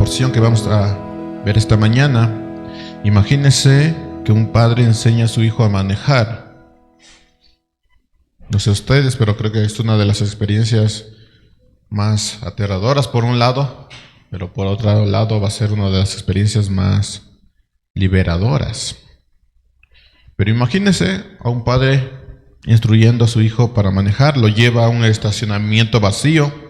porción que vamos a ver esta mañana. Imagínese que un padre enseña a su hijo a manejar. No sé ustedes, pero creo que es una de las experiencias más aterradoras por un lado, pero por otro lado va a ser una de las experiencias más liberadoras. Pero imagínese a un padre instruyendo a su hijo para manejar, lo lleva a un estacionamiento vacío,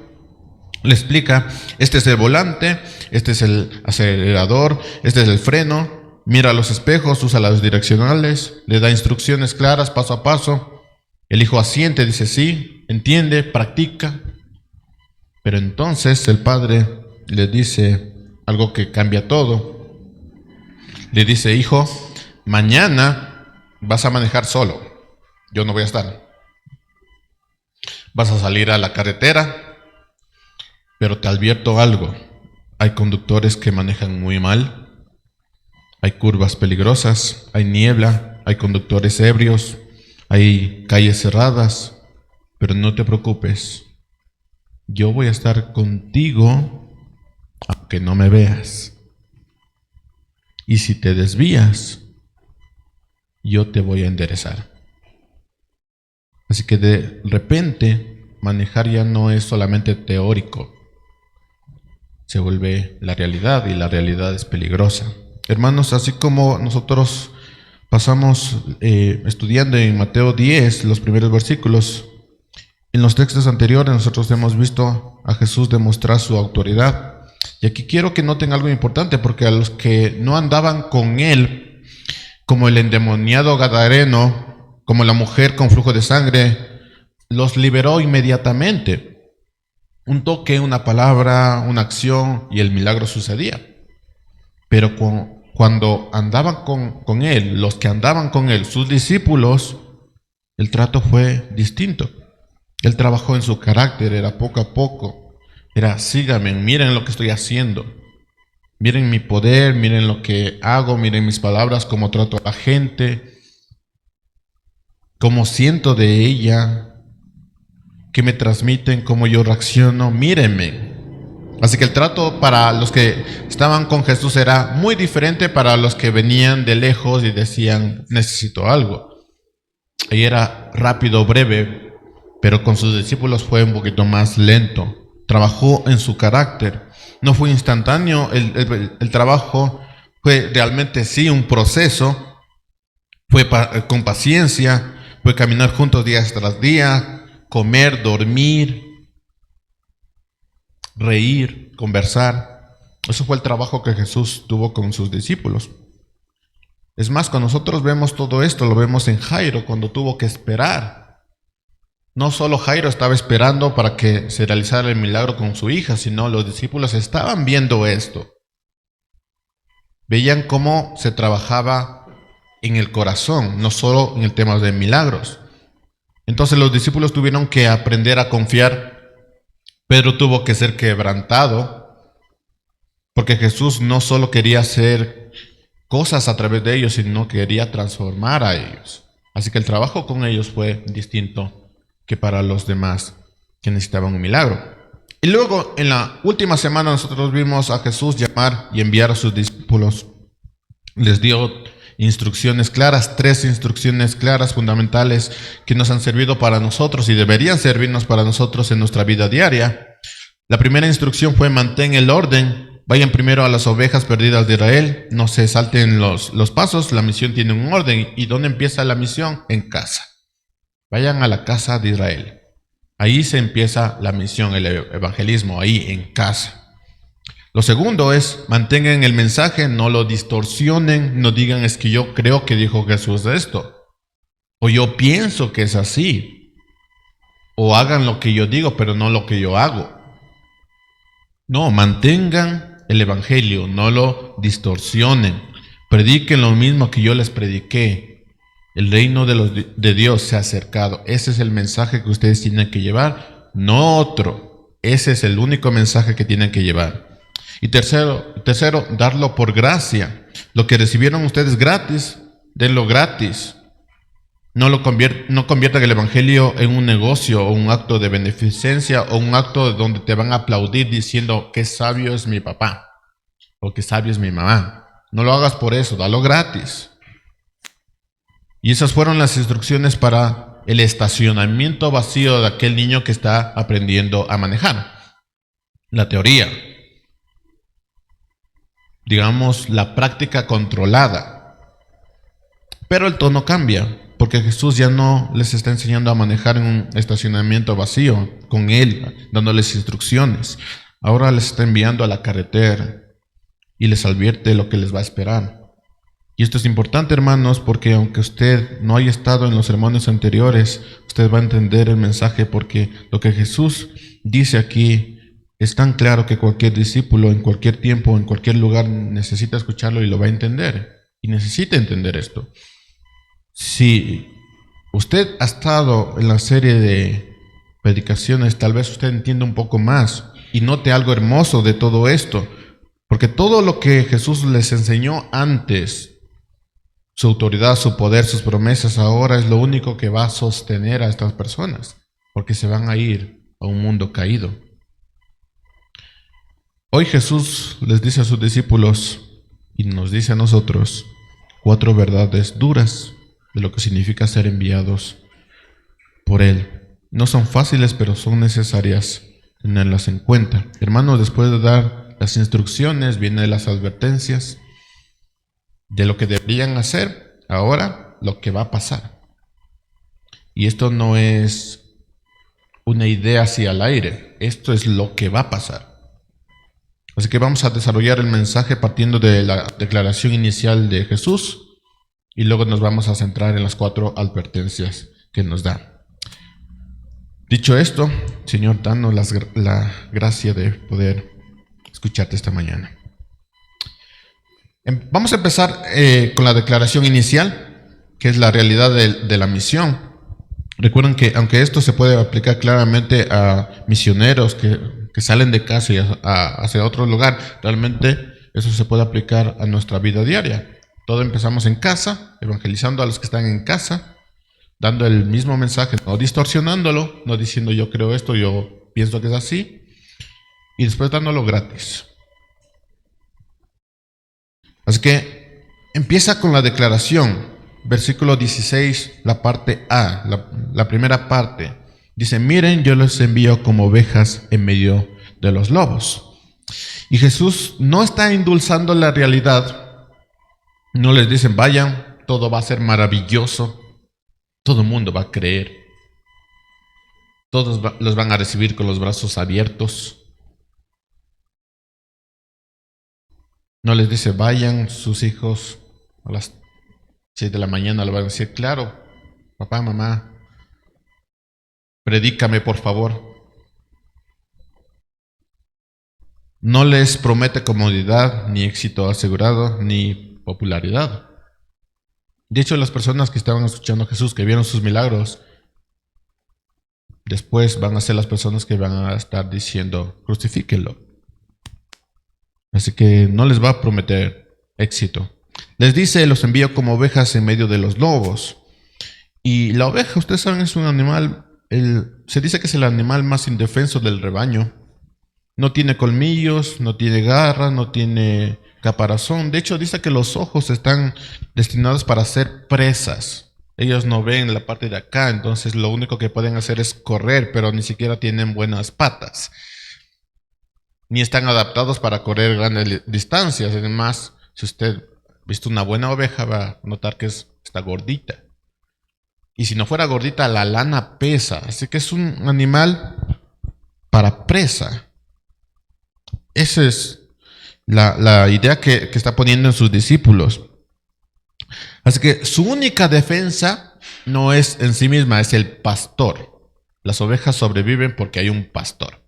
le explica: este es el volante, este es el acelerador, este es el freno, mira los espejos, usa las direccionales, le da instrucciones claras paso a paso. El hijo asiente, dice sí, entiende, practica. Pero entonces el padre le dice algo que cambia todo. Le dice: hijo, mañana vas a manejar solo, yo no voy a estar. Vas a salir a la carretera, pero te advierto algo: hay conductores que manejan muy mal, hay curvas peligrosas, hay niebla, hay conductores ebrios, hay calles cerradas, pero no te preocupes, yo voy a estar contigo aunque no me veas. Y si te desvías, yo te voy a enderezar. Así que de repente, manejar ya no es solamente teórico, se vuelve la realidad, y la realidad es peligrosa. Hermanos, así como nosotros pasamos estudiando en Mateo 10, los primeros versículos, en los textos anteriores nosotros hemos visto a Jesús demostrar su autoridad. Y aquí quiero que noten algo importante, porque a los que no andaban con él, como el endemoniado gadareno, como la mujer con flujo de sangre, los liberó inmediatamente. Un toque, una palabra, una acción, y el milagro sucedía. Pero cuando andaban con él, los que andaban con él, sus discípulos, el trato fue distinto. Él trabajó en su carácter, era poco a poco. Era: síganme, miren lo que estoy haciendo. Miren mi poder, miren lo que hago, miren mis palabras, cómo trato a la gente, cómo siento de ella, qué me transmiten, cómo yo reacciono, mírenme. Así que el trato para los que estaban con Jesús era muy diferente para los que venían de lejos y decían: necesito algo. Y era rápido, breve, pero con sus discípulos fue un poquito más lento. Trabajó en su carácter, no fue instantáneo. El trabajo fue realmente sí un proceso, fue con paciencia, fue caminar juntos día tras día, comer, dormir, reír, conversar. Eso fue el trabajo que Jesús tuvo con sus discípulos. Es más, cuando nosotros vemos todo esto, lo vemos en Jairo, cuando tuvo que esperar. No solo Jairo estaba esperando para que se realizara el milagro con su hija, sino los discípulos estaban viendo esto. Veían cómo se trabajaba en el corazón, no solo en el tema de milagros. Entonces los discípulos tuvieron que aprender a confiar. Pedro tuvo que ser quebrantado, porque Jesús no solo quería hacer cosas a través de ellos, sino quería transformar a ellos. Así que el trabajo con ellos fue distinto que para los demás que necesitaban un milagro. Y luego, en la última semana, nosotros vimos a Jesús llamar y enviar a sus discípulos. Les dio instrucciones claras, 3 instrucciones claras, fundamentales, que nos han servido para nosotros y deberían servirnos para nosotros en nuestra vida diaria. La primera instrucción fue: mantén el orden. Vayan primero a las ovejas perdidas de Israel. No se salten los pasos. La misión tiene un orden. ¿Y dónde empieza la misión? En casa. Vayan a la casa de Israel. Ahí se empieza la misión, el evangelismo, ahí en casa. Lo segundo es: mantengan el mensaje, no lo distorsionen, no digan: es que yo creo que dijo Jesús esto, o yo pienso que es así, o hagan lo que yo digo, pero no lo que yo hago. No, mantengan el evangelio, no lo distorsionen. Prediquen lo mismo que yo les prediqué. El reino de Dios se ha acercado. Ese es el mensaje que ustedes tienen que llevar, no otro. Ese es el único mensaje que tienen que llevar. Y tercero, darlo por gracia. Lo que recibieron ustedes gratis, denlo gratis. No conviertan el evangelio en un negocio o un acto de beneficencia o un acto donde te van a aplaudir diciendo: qué sabio es mi papá. porque sabio es mi mamá. No lo hagas por eso, dalo gratis. Y esas fueron las instrucciones para el estacionamiento vacío de aquel niño que está aprendiendo a manejar. La teoría. Digamos, la práctica controlada. Pero el tono cambia, porque Jesús ya no les está enseñando a manejar en un estacionamiento vacío, con Él, dándoles instrucciones. Ahora les está enviando a la carretera y les advierte lo que les va a esperar. Y esto es importante, hermanos, porque aunque usted no haya estado en los sermones anteriores, usted va a entender el mensaje, porque lo que Jesús dice aquí es tan claro que cualquier discípulo en cualquier tiempo, en cualquier lugar, necesita escucharlo y lo va a entender. Y necesita entender esto. Si usted ha estado en la serie de predicaciones, tal vez usted entienda un poco más y note algo hermoso de todo esto. Porque todo lo que Jesús les enseñó antes, su autoridad, su poder, sus promesas, ahora es lo único que va a sostener a estas personas, porque se van a ir a un mundo caído. Hoy Jesús les dice a sus discípulos y nos dice a nosotros 4 verdades duras de lo que significa ser enviados por Él. No son fáciles, pero son necesarias tenerlas en cuenta. Hermanos, después de dar las instrucciones, vienen las advertencias de lo que deberían hacer, ahora lo que va a pasar. Y esto no es una idea así al aire, esto es lo que va a pasar. Así que vamos a desarrollar el mensaje partiendo de la declaración inicial de Jesús y luego nos vamos a centrar en las 4 advertencias que nos da. Dicho esto, Señor, danos la gracia de poder escucharte esta mañana. Vamos a empezar con la declaración inicial, que es la realidad de la misión. Recuerden que aunque esto se puede aplicar claramente a misioneros que salen de casa y hacia otro lugar, realmente eso se puede aplicar a nuestra vida diaria. Todo empezamos en casa, evangelizando a los que están en casa, dando el mismo mensaje, no distorsionándolo, no diciendo yo creo esto, yo pienso que es así, y después dándolo gratis. Así que empieza con la declaración, versículo 16, la parte A, la primera parte. Dice, miren, yo los envío como ovejas en medio de los lobos. Y Jesús no está endulzando la realidad. No les dicen, vayan, todo va a ser maravilloso. Todo el mundo va a creer. Todos los van a recibir con los brazos abiertos. No les dice, vayan sus hijos a las 6 de la mañana, le van a decir, claro, papá, mamá, predícame por favor. No les promete comodidad, ni éxito asegurado, ni popularidad. De hecho, las personas que estaban escuchando a Jesús, que vieron sus milagros, después van a ser las personas que van a estar diciendo, crucifíquenlo. Así que no les va a prometer éxito. Les dice, los envío como ovejas en medio de los lobos. Y la oveja, ustedes saben, es un animal, se dice que es el animal más indefenso del rebaño. No tiene colmillos, no tiene garras, no tiene caparazón. De hecho, dice que los ojos están destinados para ser presas. Ellos no ven la parte de acá, entonces lo único que pueden hacer es correr, pero ni siquiera tienen buenas patas. Ni están adaptados para correr grandes distancias. Además, si usted ha visto una buena oveja, va a notar que está gordita. Y si no fuera gordita, la lana pesa. Así que es un animal para presa. Esa es la idea que está poniendo en sus discípulos. Así que su única defensa no es en sí misma, es el pastor. Las ovejas sobreviven porque hay un pastor.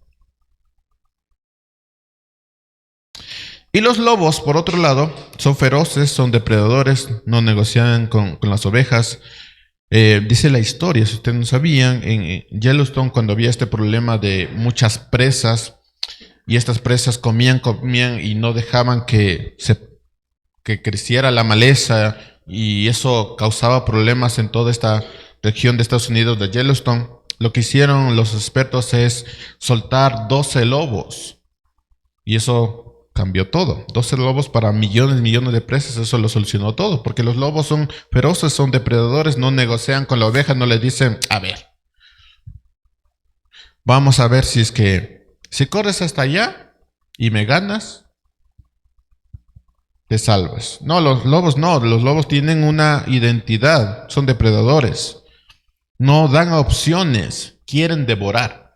Y los lobos, por otro lado, son feroces, son depredadores, no negocian con las ovejas. Dice la historia, si ustedes no sabían, en Yellowstone, cuando había este problema de muchas presas, y estas presas comían y no dejaban que creciera la maleza, y eso causaba problemas en toda esta región de Estados Unidos de Yellowstone. Lo que hicieron los expertos es soltar 12 lobos, y eso cambió todo. 12 lobos para millones de presas, eso lo solucionó todo. Porque los lobos son feroces, son depredadores, no negocian con la oveja, no le dicen, a ver, vamos a ver si es que, si corres hasta allá y me ganas, te salvas. No, los lobos tienen una identidad, son depredadores. No dan opciones, quieren devorar.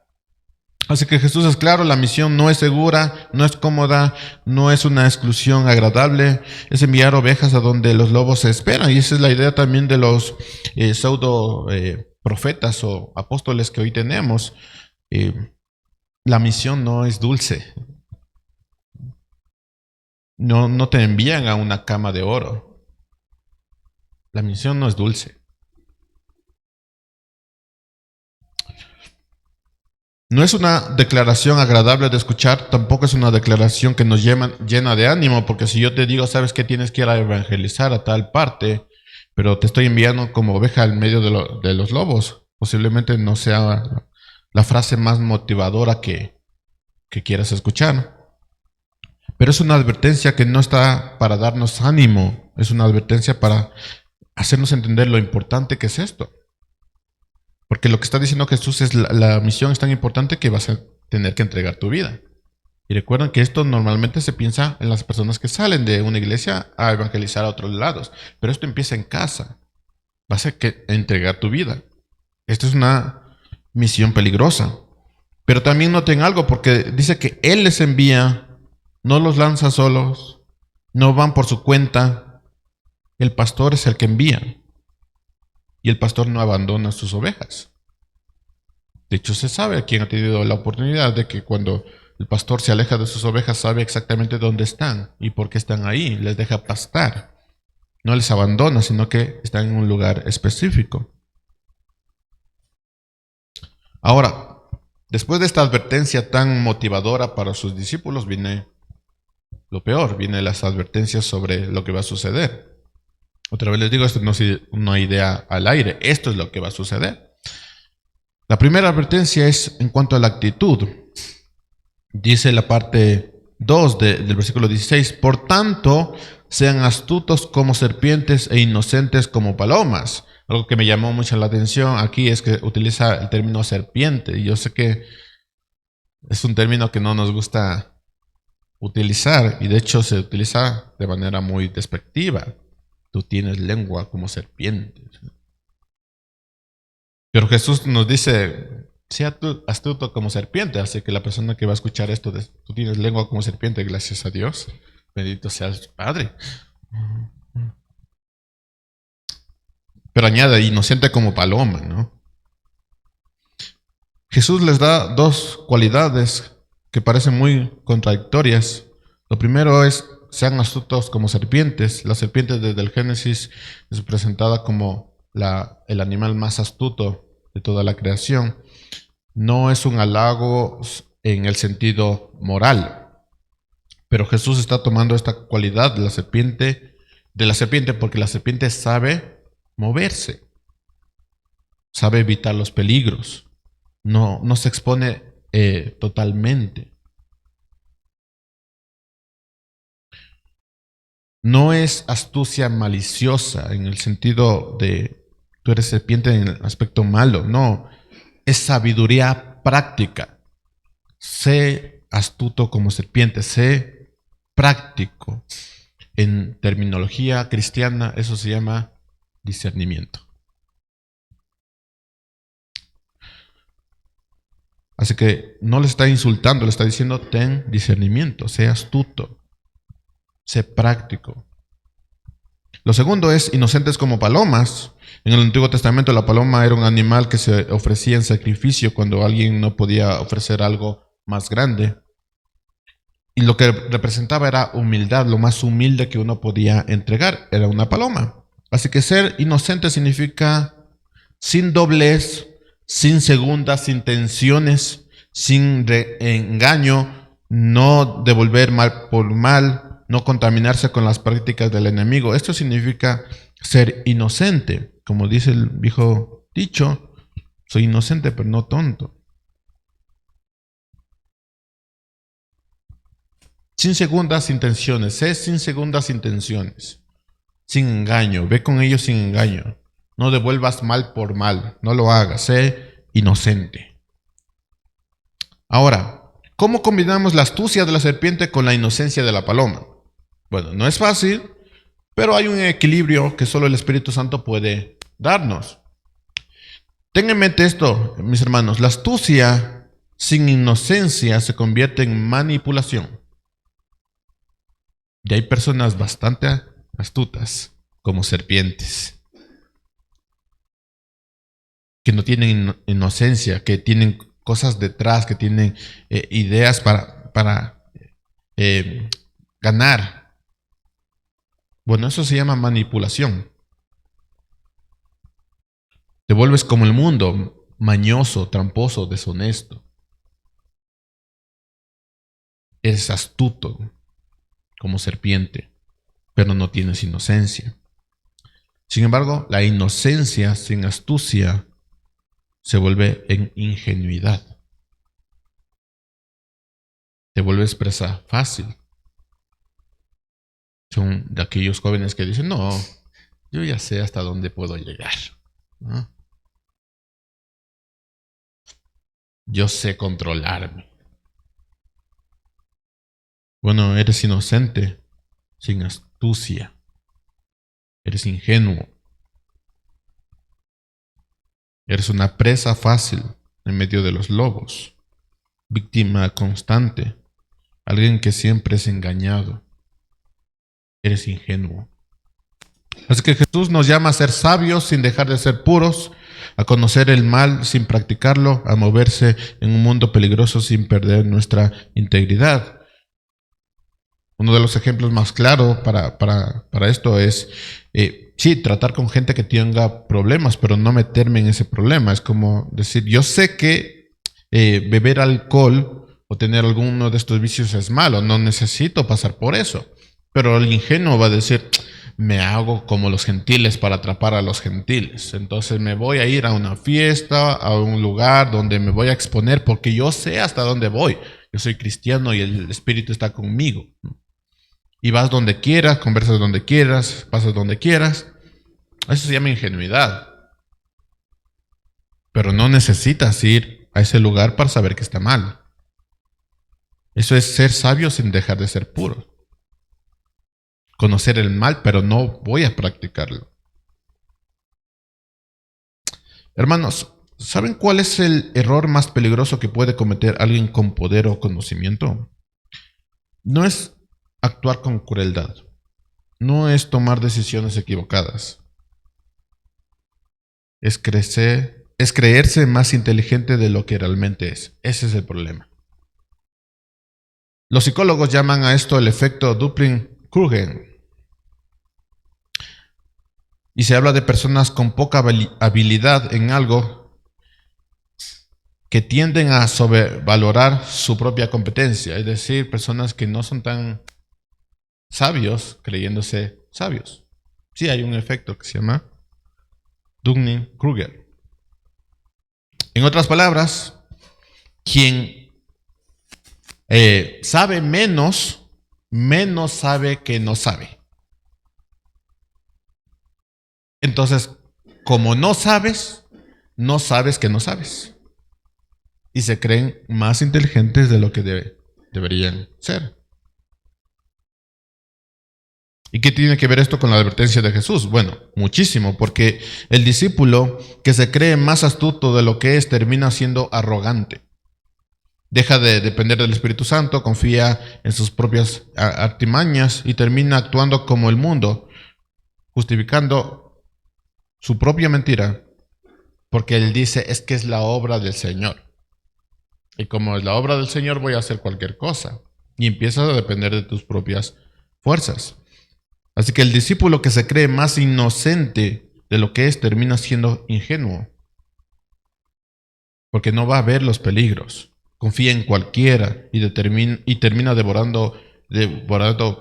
Así que Jesús es claro, la misión no es segura, no es cómoda, no es una exclusión agradable, es enviar ovejas a donde los lobos se esperan. Y esa es la idea también de los pseudo profetas o apóstoles que hoy tenemos. La misión no es dulce. No te envían a una cama de oro. La misión no es dulce. No es una declaración agradable de escuchar, tampoco es una declaración que nos llena de ánimo, porque si yo te digo, sabes que tienes que ir a evangelizar a tal parte, pero te estoy enviando como oveja al medio de los lobos, posiblemente no sea la frase más motivadora que quieras escuchar. Pero es una advertencia que no está para darnos ánimo, es una advertencia para hacernos entender lo importante que es esto. Porque lo que está diciendo Jesús es la misión es tan importante que vas a tener que entregar tu vida. Y recuerden que esto normalmente se piensa en las personas que salen de una iglesia a evangelizar a otros lados. Pero esto empieza en casa. Vas a que entregar tu vida. Esto es una misión peligrosa. Pero también noten algo, porque dice que Él les envía, no los lanza solos, no van por su cuenta. El pastor es el que envía. Y el pastor no abandona sus ovejas. De hecho, se sabe, quien ha tenido la oportunidad de que cuando el pastor se aleja de sus ovejas, sabe exactamente dónde están y por qué están ahí. Les deja pastar. No les abandona, sino que están en un lugar específico. Ahora, después de esta advertencia tan motivadora para sus discípulos, viene lo peor, vienen las advertencias sobre lo que va a suceder. Otra vez les digo, esto no es una idea al aire, esto es lo que va a suceder. La primera advertencia es en cuanto a la actitud. Dice la parte 2 del versículo 16, por tanto, sean astutos como serpientes e inocentes como palomas. Algo que me llamó mucho la atención aquí es que utiliza el término serpiente. Y yo sé que es un término que no nos gusta utilizar y de hecho se utiliza de manera muy despectiva. Tú tienes lengua como serpiente. Pero Jesús nos dice, sea astuto como serpiente. Así que la persona que va a escuchar esto, tú tienes lengua como serpiente, gracias a Dios. Bendito sea el Padre. Pero añade, inocente como paloma, ¿no? Jesús les da dos cualidades que parecen muy contradictorias. Lo primero es, sean astutos como serpientes. La serpiente desde el Génesis es presentada como el animal más astuto de toda la creación. No es un halago en el sentido moral, pero Jesús está tomando esta cualidad de la serpiente porque la serpiente sabe moverse, sabe evitar los peligros, no se expone totalmente. No es astucia maliciosa en el sentido de tú eres serpiente en el aspecto malo, no, es sabiduría práctica. Sé astuto como serpiente, sé práctico. En terminología cristiana eso se llama discernimiento. Así que no le está insultando, le está diciendo ten discernimiento, sé astuto, sé práctico. Lo segundo es inocentes como palomas. En el Antiguo Testamento la paloma era un animal que se ofrecía en sacrificio cuando alguien no podía ofrecer algo más grande. Y lo que representaba era humildad, lo más humilde que uno podía entregar era una paloma. Así que ser inocente significa sin doblez, sin segundas intenciones, sin engaño, no devolver mal por mal, no contaminarse con las prácticas del enemigo. Esto significa ser inocente. Como dice el viejo dicho, soy inocente pero no tonto. Sin segundas intenciones, sé sin segundas intenciones, sin engaño, ve con ellos sin engaño. No devuelvas mal por mal, no lo hagas, sé inocente. Ahora, ¿cómo combinamos la astucia de la serpiente con la inocencia de la paloma? Bueno, no es fácil, pero hay un equilibrio que solo el Espíritu Santo puede darnos. Ten en mente esto, mis hermanos, la astucia sin inocencia se convierte en manipulación. Y hay personas bastante astutas, como serpientes, que no tienen inocencia, que tienen cosas detrás, que tienen ideas para ganar. Bueno, eso se llama manipulación. Te vuelves como el mundo, mañoso, tramposo, deshonesto. Eres astuto, como serpiente, pero no tienes inocencia. Sin embargo, la inocencia sin astucia se vuelve en ingenuidad. Te vuelves presa fácil. Son de aquellos jóvenes que dicen, no, yo ya sé hasta dónde puedo llegar, ¿no? Yo sé controlarme. Bueno, eres inocente, sin astucia. Eres ingenuo. Eres una presa fácil en medio de los lobos. Víctima constante. Alguien que siempre es engañado. Eres ingenuo. Así que Jesús nos llama a ser sabios sin dejar de ser puros, a conocer el mal sin practicarlo, a moverse en un mundo peligroso sin perder nuestra integridad. Uno de los ejemplos más claros para esto es, sí, tratar con gente que tenga problemas, pero no meterme en ese problema. Es como decir, yo sé que beber alcohol o tener alguno de estos vicios es malo, no necesito pasar por eso. Pero el ingenuo va a decir, me hago como los gentiles para atrapar a los gentiles. Entonces me voy a ir a una fiesta, a un lugar donde me voy a exponer porque yo sé hasta dónde voy. Yo soy cristiano y el Espíritu está conmigo. Y vas donde quieras, conversas donde quieras, pasas donde quieras. Eso se llama ingenuidad. Pero no necesitas ir a ese lugar para saber que está mal. Eso es ser sabio sin dejar de ser puro. Conocer el mal, pero no voy a practicarlo. Hermanos, ¿saben cuál es el error más peligroso que puede cometer alguien con poder o conocimiento? No es actuar con crueldad. No es tomar decisiones equivocadas. Es creerse más inteligente de lo que realmente es. Ese es el problema. Los psicólogos llaman a esto el efecto Dunning-Kruger. Y se habla de personas con poca habilidad en algo que tienden a sobrevalorar su propia competencia. Es decir, personas que no son tan sabios creyéndose sabios. Sí, hay un efecto que se llama Dunning-Kruger. En otras palabras, quien sabe menos, menos sabe que no sabe. Entonces, como no sabes que no sabes. Y se creen más inteligentes de lo que deberían ser. ¿Y qué tiene que ver esto con la advertencia de Jesús? Bueno, muchísimo, porque el discípulo que se cree más astuto de lo que es termina siendo arrogante. Deja de depender del Espíritu Santo, confía en sus propias artimañas y termina actuando como el mundo, justificando su propia mentira, porque él dice, es que es la obra del Señor. Y como es la obra del Señor, voy a hacer cualquier cosa. Y empiezas a depender de tus propias fuerzas. Así que el discípulo que se cree más inocente de lo que es termina siendo ingenuo. Porque no va a ver los peligros. Confía en cualquiera y termina devorando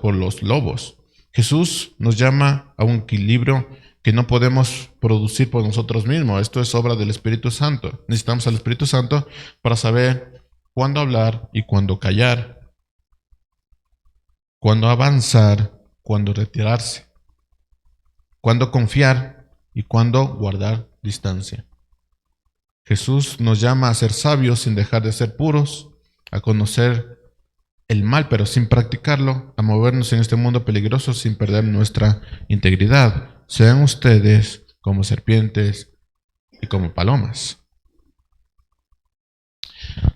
por los lobos. Jesús nos llama a un equilibrio que no podemos producir por nosotros mismos. Esto es obra del Espíritu Santo. Necesitamos al Espíritu Santo para saber cuándo hablar y cuándo callar. cuándo avanzar, cuándo retirarse, cuándo confiar y cuándo guardar distancia. Jesús nos llama a ser sabios sin dejar de ser puros, a conocer el mal pero sin practicarlo, a movernos en este mundo peligroso sin perder nuestra integridad. Sean ustedes como serpientes y como palomas.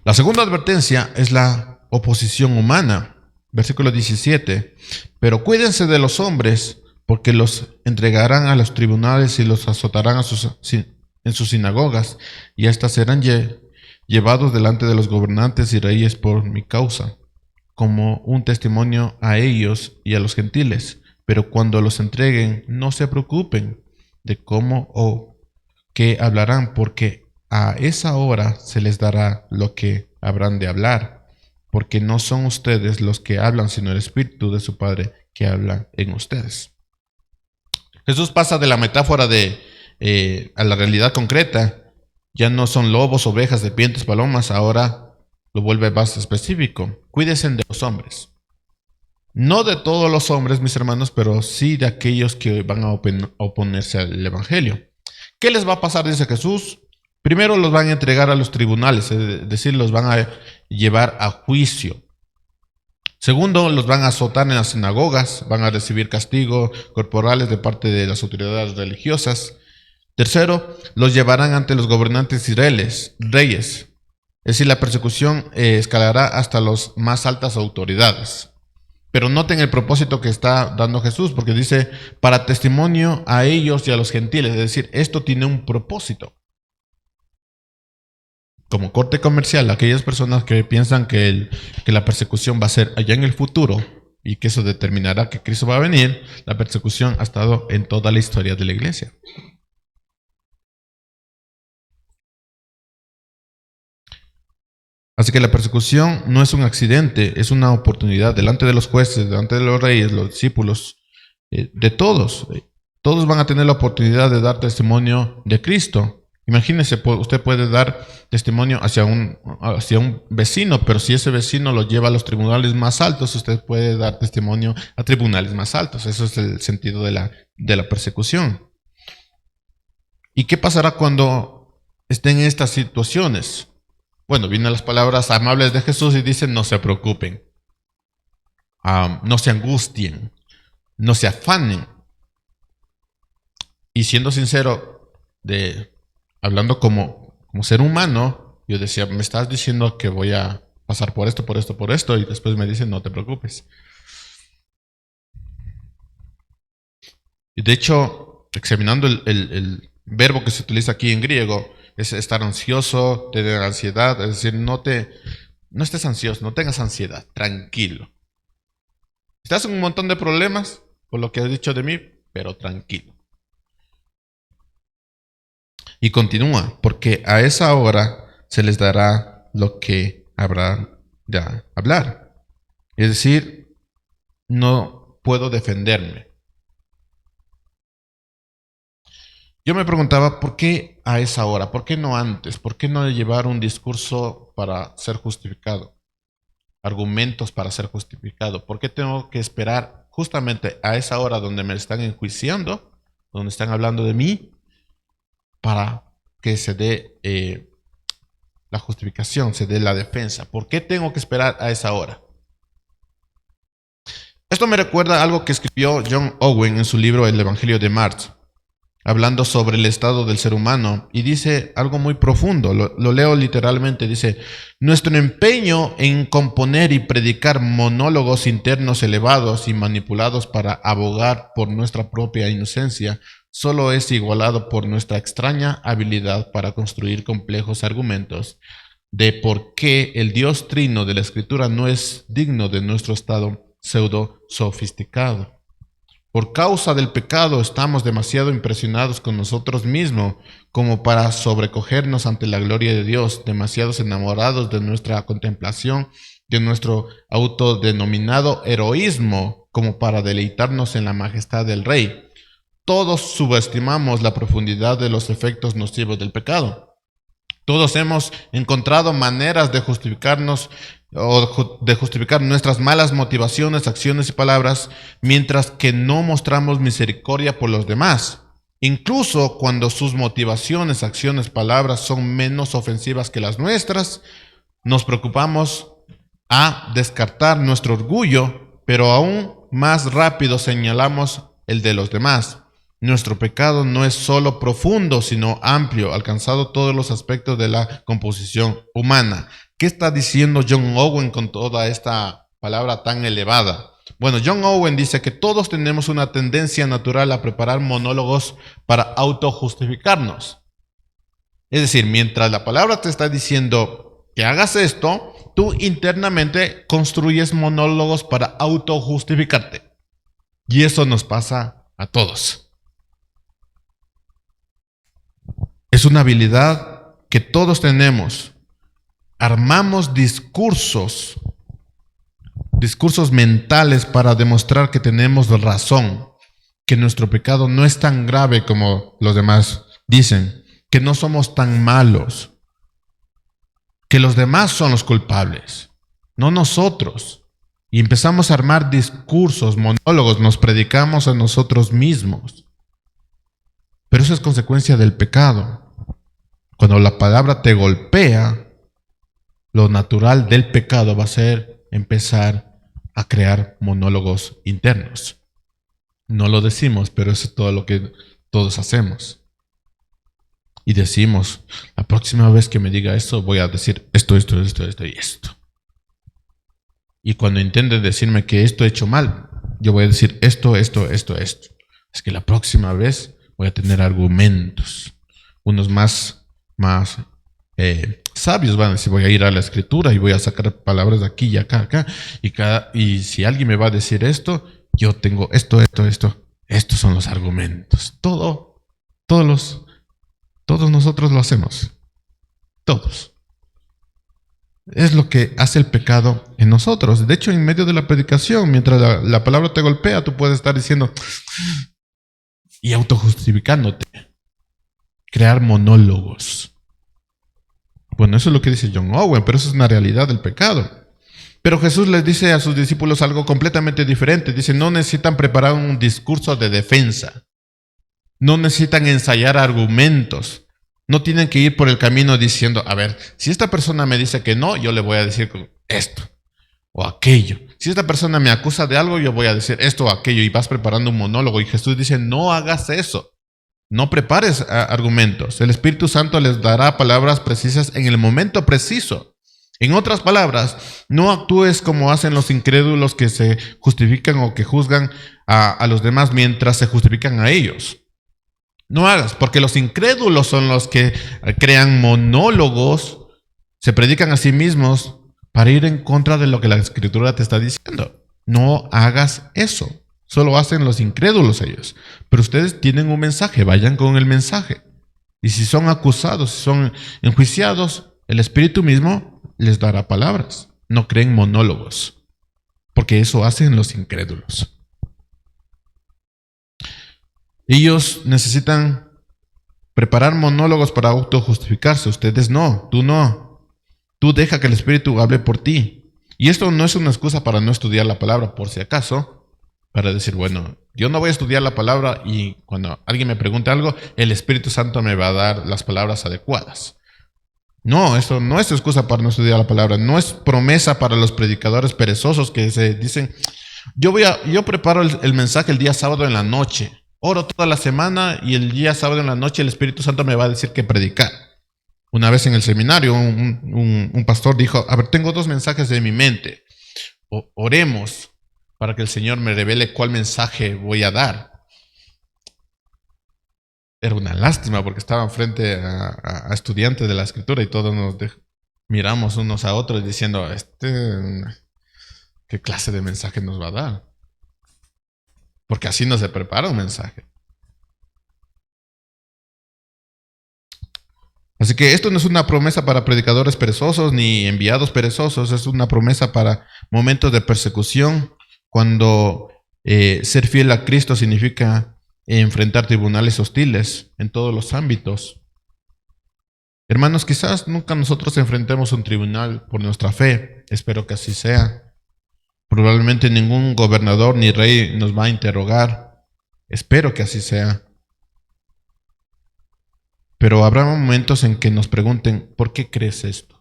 La segunda advertencia es la oposición humana. Versículo 17. Pero cuídense de los hombres, porque los entregarán a los tribunales y los azotarán en sus sinagogas, y hasta serán llevados delante de los gobernantes y reyes por mi causa, como un testimonio a ellos y a los gentiles. Pero cuando los entreguen, no se preocupen de cómo o qué hablarán, porque a esa hora se les dará lo que habrán de hablar, porque no son ustedes los que hablan, sino el Espíritu de su Padre que habla en ustedes. Jesús pasa de la metáfora a la realidad concreta. Ya no son lobos, ovejas, serpientes, palomas, ahora lo vuelve más específico. Cuídense de los hombres. No de todos los hombres, mis hermanos, pero sí de aquellos que van a oponerse al Evangelio. ¿Qué les va a pasar? Dice Jesús. Primero los van a entregar a los tribunales, es decir, los van a llevar a juicio. Segundo, los van a azotar en las sinagogas, van a recibir castigos corporales de parte de las autoridades religiosas. Tercero, los llevarán ante los gobernantes y reyes. Es decir, la persecución escalará hasta las más altas autoridades. Pero noten el propósito que está dando Jesús, porque dice, para testimonio a ellos y a los gentiles. Es decir, esto tiene un propósito. Como corte comercial, aquellas personas que piensan que la persecución va a ser allá en el futuro y que eso determinará que Cristo va a venir, la persecución ha estado en toda la historia de la iglesia. Así que la persecución no es un accidente, es una oportunidad delante de los jueces, delante de los reyes, los discípulos, de todos. Todos van a tener la oportunidad de dar testimonio de Cristo. Imagínese, usted puede dar testimonio hacia un vecino, pero si ese vecino lo lleva a los tribunales más altos, usted puede dar testimonio a tribunales más altos. Eso es el sentido de la persecución. ¿Y qué pasará cuando estén en estas situaciones? Bueno, vienen las palabras amables de Jesús y dicen, no se preocupen, no se angustien, no se afanen. Y siendo sincero, hablando como ser humano, yo decía, me estás diciendo que voy a pasar por esto, y después me dicen, no te preocupes. Y de hecho, examinando el verbo que se utiliza aquí en griego, es estar ansioso, tener ansiedad, es decir, no estés ansioso, no tengas ansiedad, tranquilo. Estás en un montón de problemas por lo que has dicho de mí, pero tranquilo. Y continúa, porque a esa hora se les dará lo que habrá de hablar. Es decir, no puedo defenderme. Yo me preguntaba, ¿por qué a esa hora? ¿Por qué no antes? ¿Por qué no llevar un discurso para ser justificado? Argumentos para ser justificado. ¿Por qué tengo que esperar justamente a esa hora donde me están enjuiciando, donde están hablando de mí, para que se dé la justificación, se dé la defensa? ¿Por qué tengo que esperar a esa hora? Esto me recuerda a algo que escribió John Owen en su libro El Evangelio de Marx, hablando sobre el estado del ser humano, y dice algo muy profundo, lo leo literalmente, dice: nuestro empeño en componer y predicar monólogos internos elevados y manipulados para abogar por nuestra propia inocencia solo es igualado por nuestra extraña habilidad para construir complejos argumentos de por qué el Dios trino de la Escritura no es digno de nuestro estado pseudo sofisticado. Por causa del pecado estamos demasiado impresionados con nosotros mismos como para sobrecogernos ante la gloria de Dios, demasiados enamorados de nuestra contemplación, de nuestro autodenominado heroísmo, como para deleitarnos en la majestad del Rey. Todos subestimamos la profundidad de los efectos nocivos del pecado. Todos hemos encontrado maneras de justificarnos o de justificar nuestras malas motivaciones, acciones y palabras, mientras que no mostramos misericordia por los demás. Incluso cuando sus motivaciones, acciones, palabras son menos ofensivas que las nuestras, nos preocupamos a descartar nuestro orgullo, pero aún más rápido señalamos el de los demás. Nuestro pecado no es solo profundo, sino amplio, alcanzando todos los aspectos de la composición humana. ¿Qué está diciendo John Owen con toda esta palabra tan elevada? Bueno, John Owen dice que todos tenemos una tendencia natural a preparar monólogos para autojustificarnos. Es decir, mientras la palabra te está diciendo que hagas esto, tú internamente construyes monólogos para autojustificarte. Y eso nos pasa a todos. Es una habilidad que todos tenemos. Armamos discursos mentales para demostrar que tenemos razón, que nuestro pecado no es tan grave como los demás dicen, que no somos tan malos, que los demás son los culpables, no nosotros. Y empezamos a armar discursos, monólogos, nos predicamos a nosotros mismos. Pero eso es consecuencia del pecado. Cuando la palabra te golpea, lo natural del pecado va a ser empezar a crear monólogos internos. No lo decimos, pero eso es todo lo que todos hacemos. Y decimos, la próxima vez que me diga esto, voy a decir esto y esto. Y cuando intenten decirme que esto he hecho mal, yo voy a decir esto. Es que la próxima vez voy a tener argumentos. Unos más sabios van a decir, voy a ir a la escritura y voy a sacar palabras de aquí y acá. Y si alguien me va a decir esto, yo tengo esto. Estos son los argumentos. Todos nosotros lo hacemos. Todos. Es lo que hace el pecado en nosotros. De hecho, en medio de la predicación, mientras la palabra te golpea, tú puedes estar diciendo y autojustificándote. Crear monólogos. Bueno, eso es lo que dice John Owen, pero eso es una realidad del pecado. Pero Jesús les dice a sus discípulos algo completamente diferente. Dice, no necesitan preparar un discurso de defensa. No necesitan ensayar argumentos. No tienen que ir por el camino diciendo, a ver, si esta persona me dice que no, yo le voy a decir esto o aquello. Si esta persona me acusa de algo, yo voy a decir esto o aquello. Y vas preparando un monólogo. Y Jesús dice, no hagas eso. No prepares argumentos. El Espíritu Santo les dará palabras precisas en el momento preciso. En otras palabras, no actúes como hacen los incrédulos que se justifican o que juzgan a los demás mientras se justifican a ellos. No hagas, porque los incrédulos son los que crean monólogos, se predican a sí mismos para ir en contra de lo que la Escritura te está diciendo. No hagas eso. Solo hacen los incrédulos ellos. Pero ustedes tienen un mensaje, vayan con el mensaje. Y si son acusados, si son enjuiciados, el Espíritu mismo les dará palabras. No creen monólogos, porque eso hacen los incrédulos. Ellos necesitan preparar monólogos para autojustificarse. Ustedes no, tú no. Tú deja que el Espíritu hable por ti. Y esto no es una excusa para no estudiar la palabra, por si acaso. Para decir, bueno, yo no voy a estudiar la palabra y cuando alguien me pregunte algo, el Espíritu Santo me va a dar las palabras adecuadas. No, eso no es excusa para no estudiar la palabra. No es promesa para los predicadores perezosos que se dicen, yo preparo el mensaje el día sábado en la noche. Oro toda la semana y el día sábado en la noche el Espíritu Santo me va a decir qué predicar. Una vez en el seminario, un pastor dijo, a ver, tengo 2 mensajes en mi mente. Oremos para que el Señor me revele cuál mensaje voy a dar. Era una lástima porque estaban frente a estudiantes de la Escritura y todos nos miramos unos a otros diciendo, ¿qué clase de mensaje nos va a dar? Porque así no se prepara un mensaje. Así que esto no es una promesa para predicadores perezosos ni enviados perezosos, es una promesa para momentos de persecución, cuando ser fiel a Cristo significa enfrentar tribunales hostiles en todos los ámbitos. Hermanos, quizás nunca nosotros enfrentemos un tribunal por nuestra fe. Espero que así sea. Probablemente ningún gobernador ni rey nos va a interrogar. Espero que así sea. Pero habrá momentos en que nos pregunten, ¿por qué crees esto?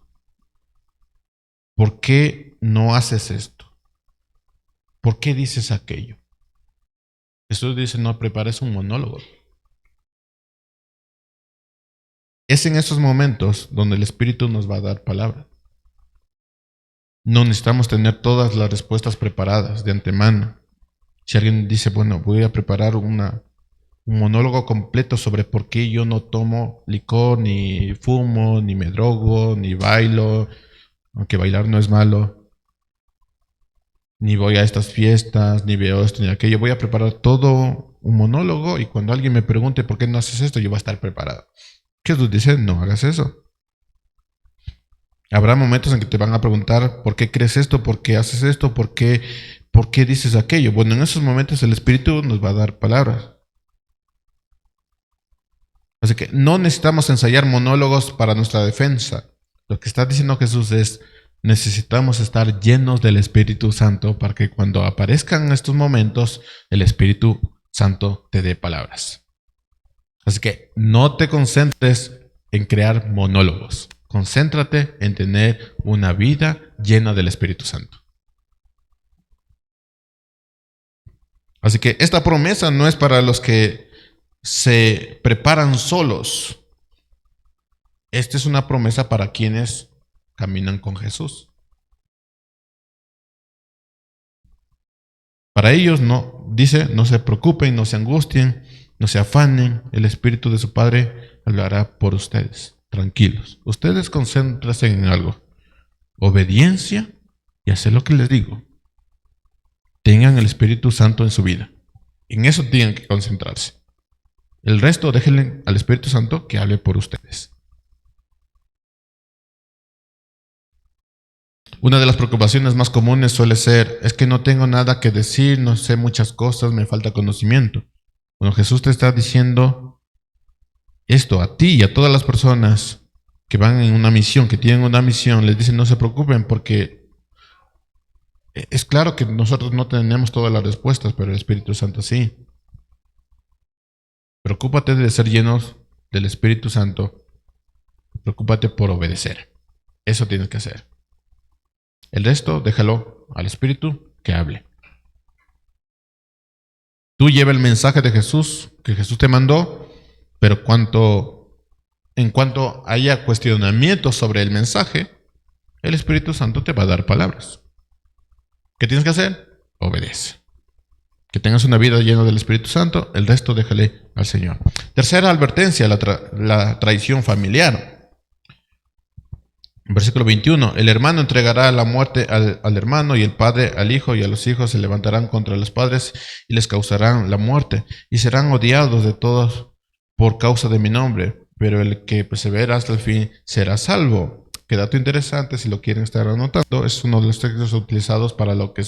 ¿Por qué no haces esto? ¿Por qué dices aquello? Jesús dice, no prepares un monólogo. Es en esos momentos donde el Espíritu nos va a dar palabra. No necesitamos tener todas las respuestas preparadas de antemano. Si alguien dice, bueno, voy a preparar un monólogo completo sobre por qué yo no tomo licor, ni fumo, ni me drogo, ni bailo, aunque bailar no es malo, ni voy a estas fiestas, ni veo esto ni aquello. Voy a preparar todo un monólogo y cuando alguien me pregunte por qué no haces esto, yo voy a estar preparado. Jesús dice, no hagas eso. Habrá momentos en que te van a preguntar por qué crees esto, por qué haces esto, por qué dices aquello. Bueno, en esos momentos el Espíritu nos va a dar palabras. Así que no necesitamos ensayar monólogos para nuestra defensa. Lo que está diciendo Jesús es, necesitamos estar llenos del Espíritu Santo para que cuando aparezcan estos momentos, el Espíritu Santo te dé palabras. Así que no te concentres en crear monólogos. Concéntrate en tener una vida llena del Espíritu Santo. Así que esta promesa no es para los que se preparan solos. Esta es una promesa para quienes caminan con Jesús. Para ellos no, dice, no se preocupen, no se angustien, no se afanen, el Espíritu de su Padre hablará por ustedes. Tranquilos. Ustedes concéntrense en algo. Obediencia y hacer lo que les digo. Tengan el Espíritu Santo en su vida. En eso tienen que concentrarse. El resto déjenle al Espíritu Santo que hable por ustedes. Una de las preocupaciones más comunes suele ser, es que no tengo nada que decir, no sé muchas cosas, me falta conocimiento. Bueno, Jesús te está diciendo esto a ti y a todas las personas que van en una misión, que tienen una misión, les dicen no se preocupen porque es claro que nosotros no tenemos todas las respuestas, pero el Espíritu Santo sí. Preocúpate de ser llenos del Espíritu Santo. Preocúpate por obedecer. Eso tienes que hacer. El resto déjalo al Espíritu que hable. Tú lleva el mensaje de Jesús, que Jesús te mandó, pero en cuanto haya cuestionamientos sobre el mensaje, el Espíritu Santo te va a dar palabras. ¿Qué tienes que hacer? Obedece. Que tengas una vida llena del Espíritu Santo, el resto déjale al Señor. Tercera advertencia, la traición familiar. Versículo 21. El hermano entregará la muerte al hermano y el padre al hijo, y a los hijos se levantarán contra los padres y les causarán la muerte, y serán odiados de todos por causa de mi nombre, pero el que persevera hasta el fin será salvo. Qué dato interesante, si lo quieren estar anotando, es uno de los textos utilizados para lo que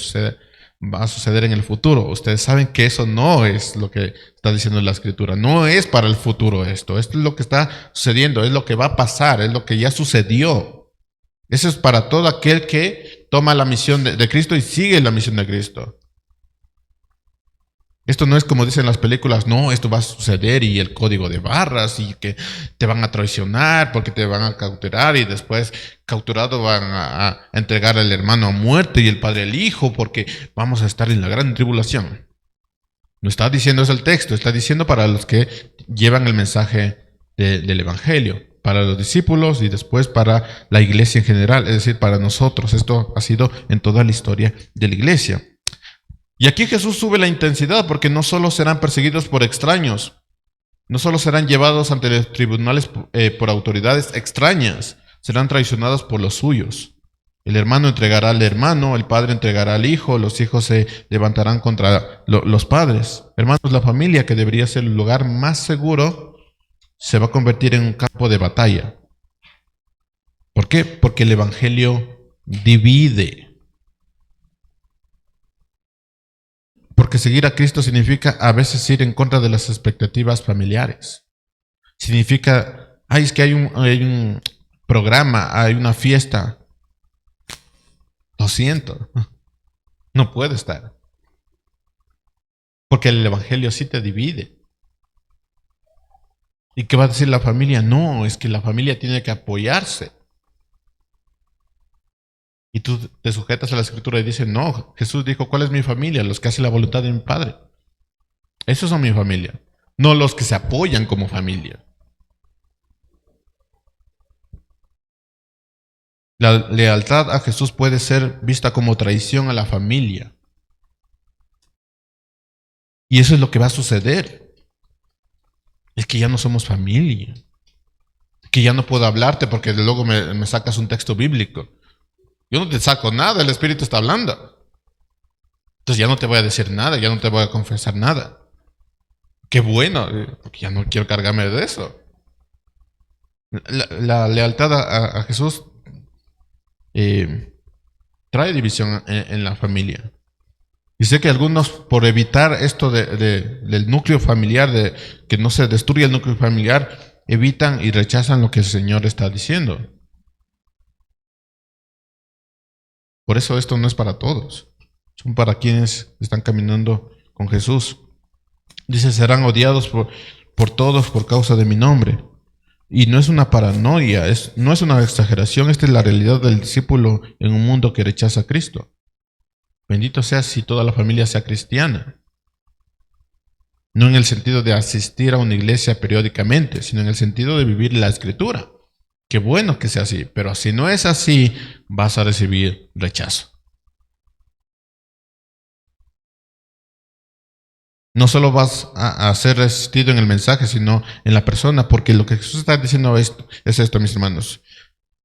va a suceder en el futuro. Ustedes saben que eso no es lo que está diciendo la Escritura, no es para el futuro esto es lo que está sucediendo, es lo que va a pasar, es lo que ya sucedió. Eso es para todo aquel que toma la misión de Cristo y sigue la misión de Cristo. Esto no es como dicen las películas, no, esto va a suceder y el código de barras y que te van a traicionar porque te van a capturar y después capturado van a entregar al hermano a muerte y el padre al hijo porque vamos a estar en la gran tribulación. No está diciendo eso el texto, está diciendo para los que llevan el mensaje del Evangelio, para los discípulos y después para la iglesia en general, es decir, para nosotros. Esto ha sido en toda la historia de la iglesia. Y aquí Jesús sube la intensidad porque no solo serán perseguidos por extraños, no solo serán llevados ante los tribunales por autoridades extrañas, serán traicionados por los suyos. El hermano entregará al hermano, el padre entregará al hijo, los hijos se levantarán contra los padres. Hermanos, la familia, que debería ser el lugar más seguro, se va a convertir en un campo de batalla. ¿Por qué? Porque el Evangelio divide. Porque seguir a Cristo significa a veces ir en contra de las expectativas familiares. Significa Ay, es que hay un programa, hay una fiesta. Lo siento, no puedo estar. Porque el evangelio sí te divide. ¿Y qué va a decir la familia? No, es que la familia tiene que apoyarse. Y tú te sujetas a la escritura y dices, no, Jesús dijo, ¿cuál es mi familia? Los que hacen la voluntad de mi Padre. Esos son mi familia. No los que se apoyan como familia. La lealtad a Jesús puede ser vista como traición a la familia. Y eso es lo que va a suceder. Es que ya no somos familia. Que ya no puedo hablarte porque luego me sacas un texto bíblico. Yo no te saco nada, el Espíritu está hablando. Entonces ya no te voy a decir nada, ya no te voy a confesar nada. Qué bueno, porque ya no quiero cargarme de eso. La lealtad a Jesús trae división en la familia. Y sé que algunos, por evitar esto del núcleo familiar, de que no se destruya el núcleo familiar, evitan y rechazan lo que el Señor está diciendo. Por eso esto no es para todos. Son para quienes están caminando con Jesús. Dice, serán odiados por todos por causa de mi nombre. Y no es una paranoia, no es una exageración, esta es la realidad del discípulo en un mundo que rechaza a Cristo. Bendito sea si toda la familia sea cristiana. No en el sentido de asistir a una iglesia periódicamente, sino en el sentido de vivir la escritura. Qué bueno que sea así, pero si no es así, vas a recibir rechazo. No solo vas a ser resistido en el mensaje, sino en la persona, porque lo que Jesús está diciendo es esto, mis hermanos.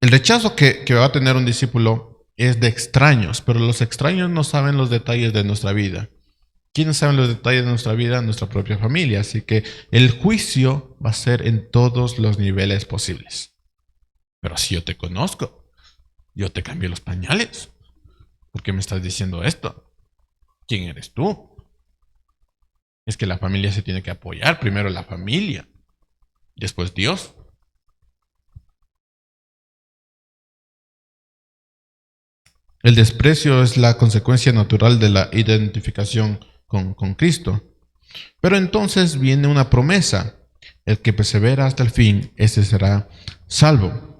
El rechazo que va a tener un discípulo es de extraños, pero los extraños no saben los detalles de nuestra vida. ¿Quiénes saben los detalles de nuestra vida? Nuestra propia familia. Así que el juicio va a ser en todos los niveles posibles. Pero si yo te conozco, yo te cambié los pañales. ¿Por qué me estás diciendo esto? ¿Quién eres tú? Es que la familia se tiene que apoyar. Primero la familia, después Dios. El desprecio es la consecuencia natural de la identificación con Cristo. Pero entonces viene una promesa. El que persevera hasta el fin, ese será salvo.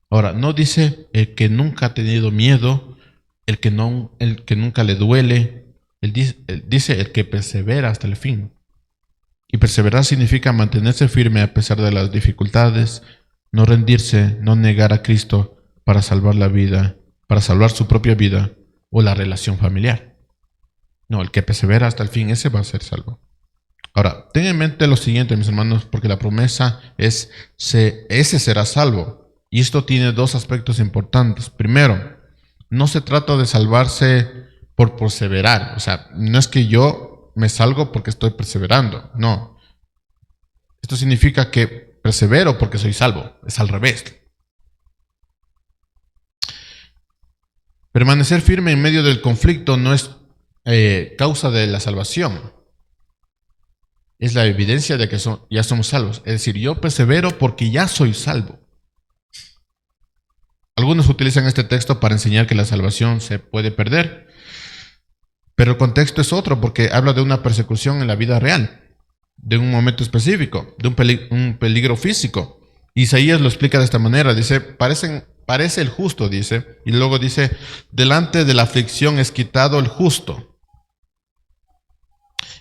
Ahora, no dice el que nunca ha tenido miedo, el que nunca le duele. Dice el que persevera hasta el fin. Y perseverar significa mantenerse firme a pesar de las dificultades, no rendirse, no negar a Cristo para salvar la vida, para salvar su propia vida o la relación familiar. No, el que persevera hasta el fin, ese va a ser salvo. Ahora, ten en mente lo siguiente, mis hermanos, porque la promesa es, ese será salvo. Y esto tiene dos aspectos importantes. Primero, no se trata de salvarse por perseverar. O sea, no es que yo me salgo porque estoy perseverando. No. Esto significa que persevero porque soy salvo. Es al revés. Permanecer firme en medio del conflicto no es causa de la salvación. Es la evidencia de que ya somos salvos. Es decir, yo persevero porque ya soy salvo. Algunos utilizan este texto para enseñar que la salvación se puede perder, pero el contexto es otro porque habla de una persecución en la vida real, de un momento específico, de un peligro físico. Isaías lo explica de esta manera, dice, parece el justo, dice, y luego dice, delante de la aflicción es quitado el justo.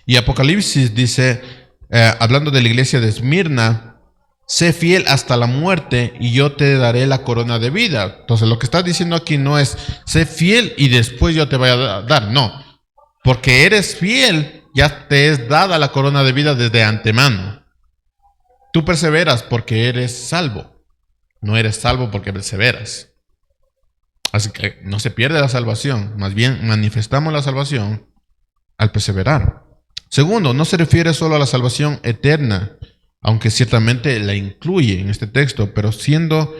Y Apocalipsis dice, hablando de la iglesia de Esmirna, sé fiel hasta la muerte y yo te daré la corona de vida. Entonces lo que está diciendo aquí no es, sé fiel y después yo te voy a dar. No, porque eres fiel, ya te es dada la corona de vida desde antemano. Tú perseveras porque eres salvo. No eres salvo porque perseveras. Así que no se pierde la salvación, más bien manifestamos la salvación al perseverar. Segundo, no se refiere solo a la salvación eterna, aunque ciertamente la incluye en este texto, pero siendo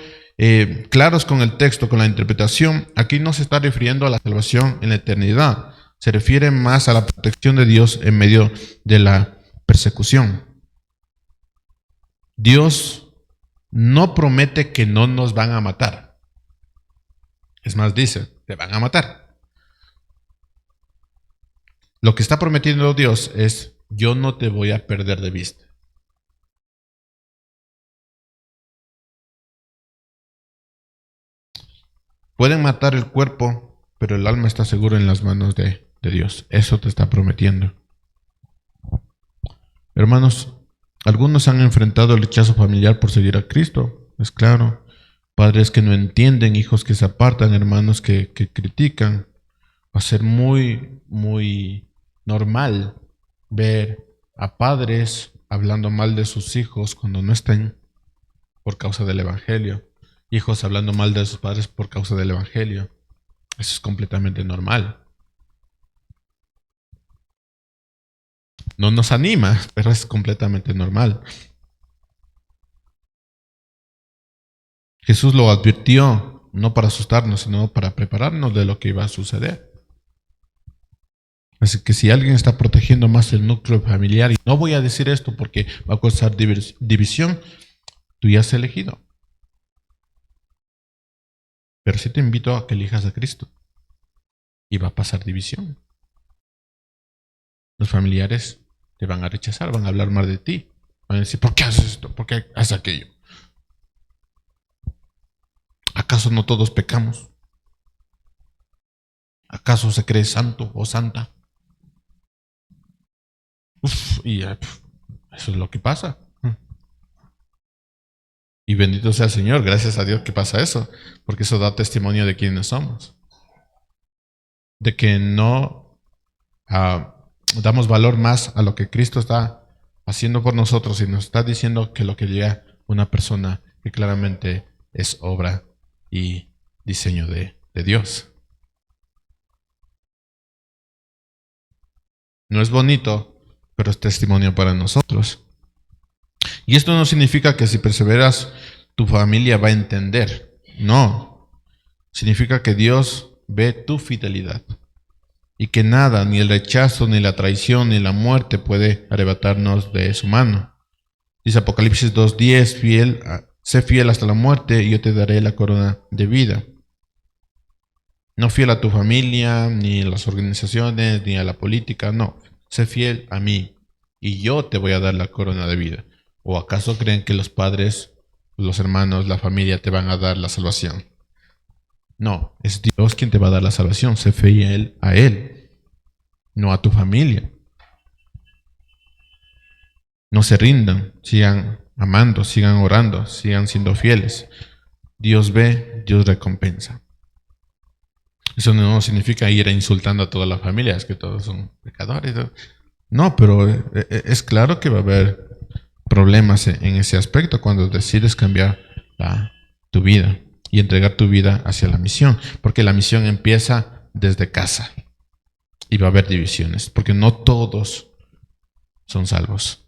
claros con el texto, con la interpretación, aquí no se está refiriendo a la salvación en la eternidad, se refiere más a la protección de Dios en medio de la persecución. Dios no promete que no nos van a matar. Es más, dice, te van a matar. Lo que está prometiendo Dios es, yo no te voy a perder de vista. Pueden matar el cuerpo, pero el alma está segura en las manos de Dios. Eso te está prometiendo. Hermanos, algunos han enfrentado el rechazo familiar por seguir a Cristo, es claro. Padres que no entienden, hijos que se apartan, hermanos que critican. Va a ser muy normal ver a padres hablando mal de sus hijos cuando no estén por causa del Evangelio. Hijos hablando mal de sus padres por causa del Evangelio. Eso es completamente normal. No nos anima, pero es completamente normal. Jesús lo advirtió, no para asustarnos, sino para prepararnos de lo que iba a suceder. Así que si alguien está protegiendo más el núcleo familiar, y no voy a decir esto porque va a causar división, tú ya has elegido. Pero sí te invito a que elijas a Cristo. Y va a pasar división. Los familiares te van a rechazar, van a hablar mal de ti. Van a decir, ¿por qué haces esto? ¿Por qué haces aquello? ¿Acaso no todos pecamos? ¿Acaso se cree santo o santa? Eso es lo que pasa. Y bendito sea el Señor, gracias a Dios que pasa eso, porque eso da testimonio de quiénes somos. De que no damos valor más a lo que Cristo está haciendo por nosotros y nos está diciendo que lo que llega una persona que claramente es obra y diseño de Dios. No es bonito, pero es testimonio para nosotros. Y esto no significa que si perseveras, tu familia va a entender. No. Significa que Dios ve tu fidelidad. Y que nada, ni el rechazo, ni la traición, ni la muerte puede arrebatarnos de su mano. Dice Apocalipsis 2:10, sé fiel hasta la muerte y yo te daré la corona de vida. No fiel a tu familia, ni a las organizaciones, ni a la política, no. Sé fiel a mí y yo te voy a dar la corona de vida. ¿O acaso creen que los padres, los hermanos, la familia te van a dar la salvación? No, es Dios quien te va a dar la salvación. Sé fiel a Él, no a tu familia. No se rindan, sigan amando, sigan orando, sigan siendo fieles. Dios ve, Dios recompensa. Eso no significa ir insultando a toda la familia, es que todos son pecadores. No, pero es claro que va a haber problemas en ese aspecto cuando decides cambiar tu vida y entregar tu vida hacia la misión, porque la misión empieza desde casa y va a haber divisiones, porque no todos son salvos.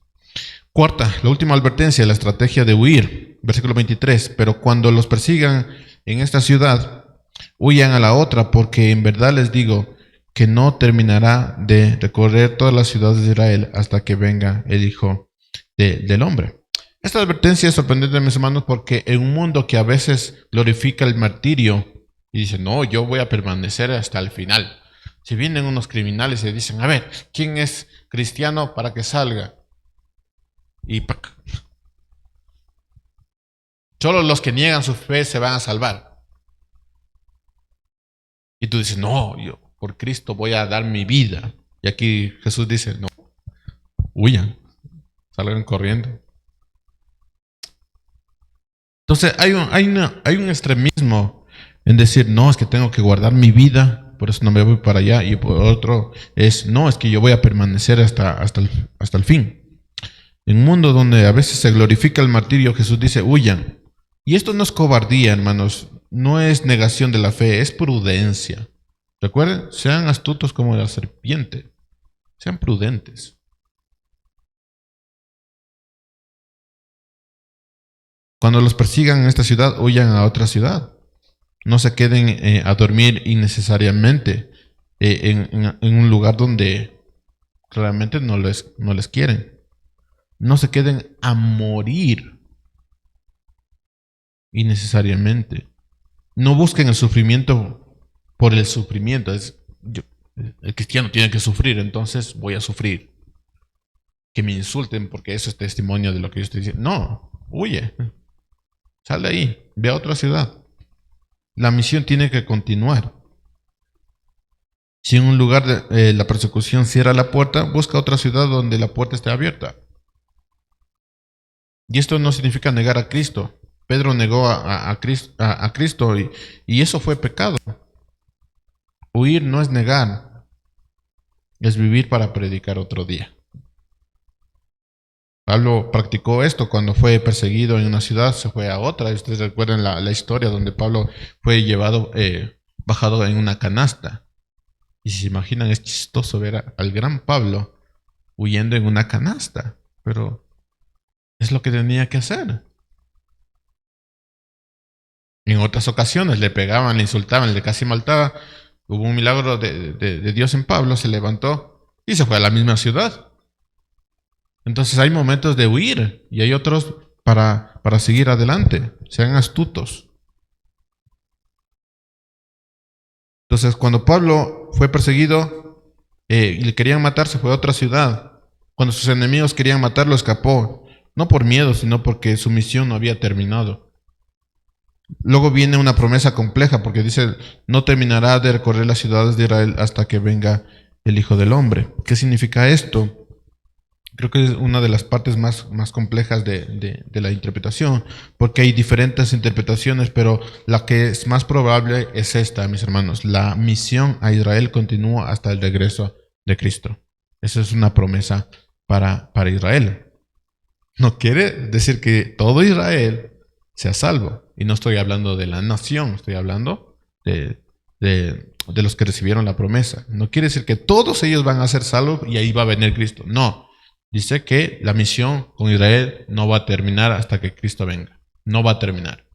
Cuarta, la última advertencia, la estrategia de huir, versículo 23, pero cuando los persigan en esta ciudad, huyan a la otra, porque en verdad les digo que no terminará de recorrer todas las ciudades de Israel hasta que venga el Hijo del Hombre. Esta advertencia es sorprendente, mis hermanos, porque en un mundo que a veces glorifica el martirio y dice, no, yo voy a permanecer hasta el final. Si vienen unos criminales y dicen, a ver, ¿quién es cristiano para que salga? Y solo los que niegan su fe se van a salvar. Y tú dices, no, yo por Cristo voy a dar mi vida. Y aquí Jesús dice, no, huyan, salgan corriendo. Entonces hay un extremismo en decir, no, es que tengo que guardar mi vida, por eso no me voy para allá. Y por otro es, no, es que yo voy a permanecer hasta el fin. En un mundo donde a veces se glorifica el martirio, Jesús dice, huyan. Y esto no es cobardía, hermanos, no es negación de la fe, es prudencia. Recuerden, sean astutos como la serpiente, sean prudentes. Cuando los persigan en esta ciudad, huyan a otra ciudad. No se queden a dormir innecesariamente en un lugar donde claramente no les quieren. No se queden a morir innecesariamente. No busquen el sufrimiento por el sufrimiento. El cristiano tiene que sufrir, entonces voy a sufrir. Que me insulten porque eso es testimonio de lo que yo estoy diciendo. No, huye. Sal de ahí, ve a otra ciudad. La misión tiene que continuar. Si en un lugar de la persecución cierra la puerta, busca otra ciudad donde la puerta esté abierta. Y esto no significa negar a Cristo. Pedro negó a Cristo y eso fue pecado. Huir no es negar, es vivir para predicar otro día. Pablo practicó esto cuando fue perseguido en una ciudad, se fue a otra. Ustedes recuerdan la historia donde Pablo fue llevado, bajado en una canasta. Y si se imaginan, es chistoso ver al gran Pablo huyendo en una canasta, pero es lo que tenía que hacer. En otras ocasiones le pegaban, le insultaban, le casi maltaba. Hubo un milagro de Dios en Pablo, se levantó y se fue a la misma ciudad. Entonces hay momentos de huir y hay otros para seguir adelante. Sean astutos. Entonces cuando Pablo fue perseguido y le querían matar, se fue a otra ciudad. Cuando sus enemigos querían matarlo, escapó. No por miedo, sino porque su misión no había terminado. Luego viene una promesa compleja porque dice, no terminará de recorrer las ciudades de Israel hasta que venga el Hijo del Hombre. ¿Qué significa esto? Creo que es una de las partes más complejas de la interpretación, porque hay diferentes interpretaciones, pero la que es más probable es esta, mis hermanos. La misión a Israel continúa hasta el regreso de Cristo. Esa es una promesa para Israel. No quiere decir que todo Israel sea salvo. Y no estoy hablando de la nación, estoy hablando de los que recibieron la promesa. No quiere decir que todos ellos van a ser salvos y ahí va a venir Cristo. No. Dice que la misión con Israel no va a terminar hasta que Cristo venga. No va a terminar.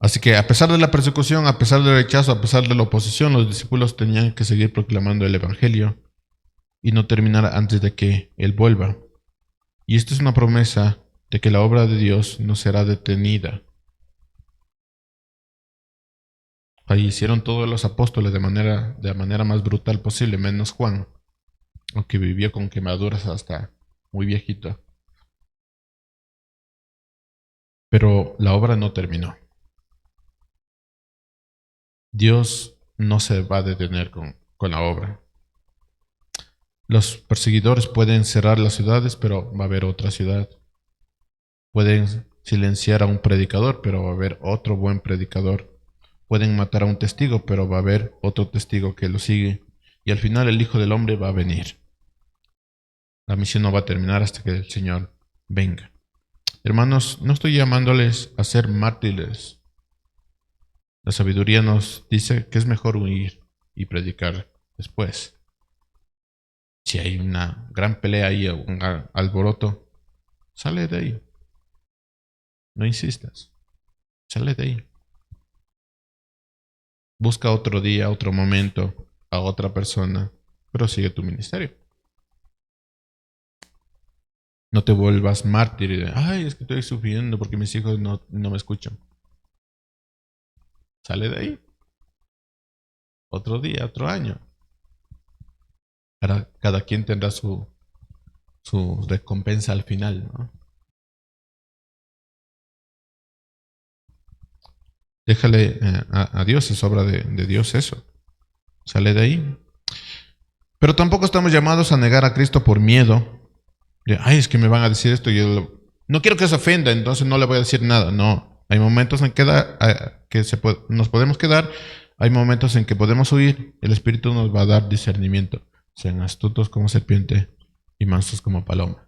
Así que a pesar de la persecución, a pesar del rechazo, a pesar de la oposición, los discípulos tenían que seguir proclamando el Evangelio y no terminar antes de que Él vuelva. Y esto es una promesa de que la obra de Dios no será detenida. Fallecieron todos los apóstoles de la manera más brutal posible, menos Juan, aunque vivió con quemaduras hasta muy viejito. Pero la obra no terminó. Dios no se va a detener con la obra. Los perseguidores pueden cerrar las ciudades, pero va a haber otra ciudad. Pueden silenciar a un predicador, pero va a haber otro buen predicador. Pueden matar a un testigo, pero va a haber otro testigo que lo sigue. Y al final el Hijo del Hombre va a venir. La misión no va a terminar hasta que el Señor venga. Hermanos, no estoy llamándoles a ser mártires. La sabiduría nos dice que es mejor huir y predicar después. Si hay una gran pelea ahí, un alboroto, sale de ahí. No insistas. Sale de ahí. Busca otro día, otro momento, a otra persona, pero sigue tu ministerio. No te vuelvas mártir y de, ay, es que estoy sufriendo porque mis hijos no me escuchan. Sale de ahí. Otro día, otro año. Cada quien tendrá su recompensa al final, ¿no? Déjale a Dios, es obra de Dios eso. Sale de ahí. Pero tampoco estamos llamados a negar a Cristo por miedo. De, ay, es que me van a decir esto y yo no quiero que se ofenda, entonces no le voy a decir nada. No, hay momentos en que nos podemos quedar, hay momentos en que podemos huir, el Espíritu nos va a dar discernimiento. Sean astutos como serpiente y mansos como paloma.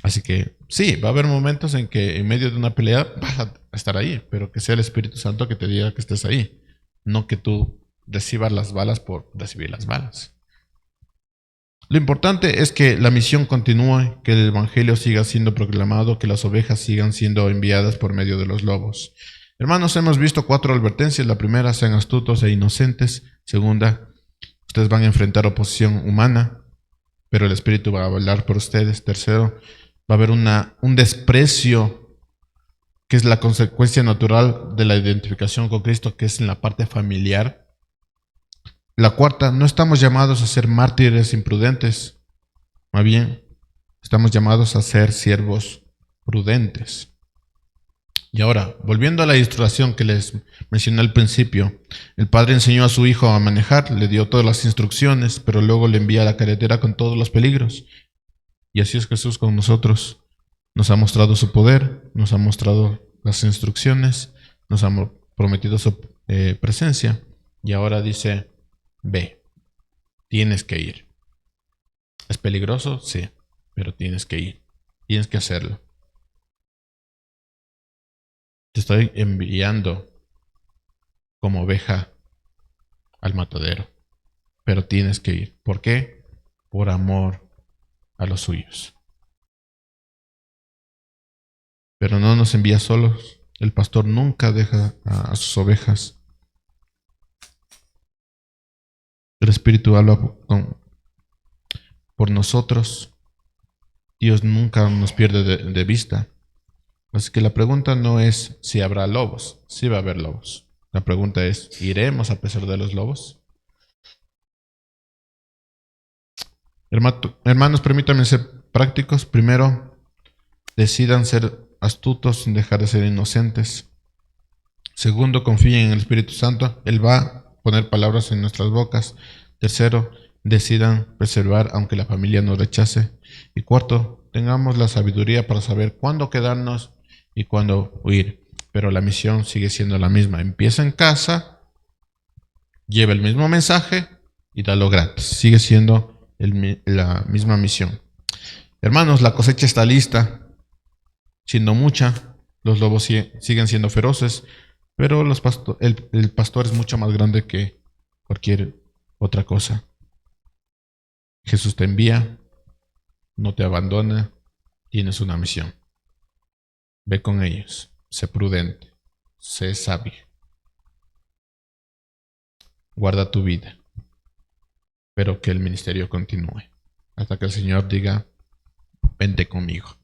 Así que sí, va a haber momentos en que en medio de una pelea vas a estar ahí, pero que sea el Espíritu Santo que te diga que estés ahí, no que tú recibas las balas por recibir las balas. Lo importante es que la misión continúe, que el Evangelio siga siendo proclamado, que las ovejas sigan siendo enviadas por medio de los lobos. Hermanos, hemos visto 4 advertencias. La primera, sean astutos e inocentes. Segunda, ustedes van a enfrentar oposición humana. pero el Espíritu va a hablar por ustedes. Tercero, va a haber un desprecio, que es la consecuencia natural de la identificación con Cristo, que es en la parte familiar. La cuarta, no estamos llamados a ser mártires imprudentes, más bien estamos llamados a ser siervos prudentes. Y ahora, volviendo a la ilustración que les mencioné al principio, el padre enseñó a su hijo a manejar, le dio todas las instrucciones, pero luego le envía a la carretera con todos los peligros. Y así es Jesús con nosotros. Nos ha mostrado su poder, nos ha mostrado las instrucciones, nos ha prometido su presencia. Y ahora dice, ve, tienes que ir. ¿Es peligroso? Sí, pero tienes que ir. Tienes que hacerlo. Te estoy enviando como oveja al matadero, pero tienes que ir. ¿Por qué? Por amor a los suyos. Pero no nos envía solos. El pastor nunca deja a sus ovejas. El Espíritu habla por nosotros. Dios nunca nos pierde de vista. Así que la pregunta no es si habrá lobos. Sí va a haber lobos. La pregunta es, ¿iremos a pesar de los lobos? Hermanos, permítanme ser prácticos. Primero, decidan ser astutos sin dejar de ser inocentes. Segundo, confíen en el Espíritu Santo. Él va a poner palabras en nuestras bocas. Tercero, decidan preservar aunque la familia nos rechace. Y cuarto, tengamos la sabiduría para saber cuándo quedarnos y cuándo huir. Pero la misión sigue siendo la misma. Empieza en casa, lleva el mismo mensaje y dalo gratis. Sigue siendo la misma misión. Hermanos, la cosecha está lista, siendo mucha. Los lobos siguen siendo feroces, pero el pastor es mucho más grande que cualquier otra cosa. Jesús te envía, no te abandona, tienes una misión. Ve con ellos, sé prudente, sé sabio. Guarda tu vida, pero que el ministerio continúe hasta que el Señor diga, vente conmigo.